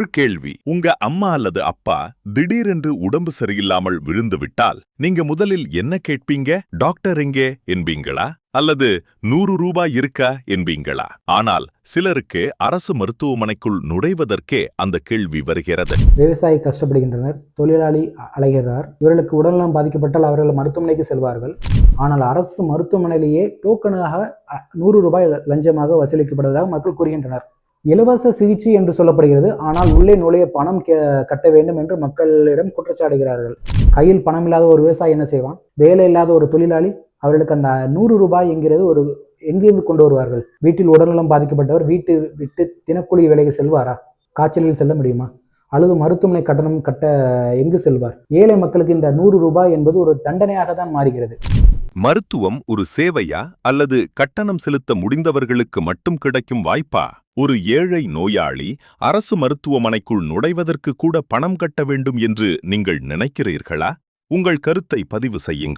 ஒரு கேள்வி. உங்க அம்மா அல்லது அப்பா திடீரென்று உடம்பு சரியில்லாமல் விழுந்து விட்டால் நீங்க முதலில் என்ன கேட்பீங்க? டாக்டர் எங்கே என்பீங்களா அல்லது 100 ரூபாய் இருக்கா என்பீங்களா? ஆனால் சிலருக்கு அரசு மருத்துவமனைக்குள் நுழைவதற்கே அந்த கேள்வி வருகிறது. விவசாயி கஷ்டப்படுகின்றனர், தொழிலாளி அலைகிறார். இவர்களுக்கு உடல்நலம் பாதிக்கப்பட்டால் அவர்கள் மருத்துவமனைக்கு செல்வார்கள். ஆனால் அரசு மருத்துவமனையிலேயே டோக்கனாக 100 ரூபாய் லஞ்சமாக வசூலிக்கப்படுவதாக மக்கள் கூறுகின்றனர். இலவச சிகிச்சை என்று சொல்லப்படுகிறது. ஆனால் உள்ளே நுழைய பணம் கட்ட வேண்டும் என்று மக்களிடம் குற்றச்சாட்டுகிறார்கள். கையில் பணம் இல்லாத ஒரு விவசாயி என்ன செய்வான்? வேலை இல்லாத ஒரு தொழிலாளி, அவர்களுக்கு அந்த 100 ரூபாய் என்கிறது ஒரு எங்கிருந்து கொண்டு வருவார்கள்? வீட்டில் உடல்நலம் பாதிக்கப்பட்டவர் வீட்டு விட்டு தினக்கூலி வேலைக்கு செல்வாரா? காய்ச்சலில் செல்ல முடியுமா? அல்லது மருத்துவமனை கட்டணம் கட்ட எங்கு செல்வார்? ஏழை மக்களுக்கு இந்த 100 ரூபாய் என்பது ஒரு தண்டனையாக தான் மாறுகிறது. மருத்துவம் ஒரு சேவையா அல்லது கட்டணம் செலுத்த முடிந்தவர்களுக்கு மட்டும் கிடைக்கும் வாய்ப்பா? ஒரு ஏழை நோயாளி அரசு மருத்துவமனைக்குள் நுழைவதற்கு கூட பணம் கட்ட வேண்டும் என்று நீங்கள் நினைக்கிறீர்களா? உங்கள் கருத்தை பதிவு செய்யுங்கள்.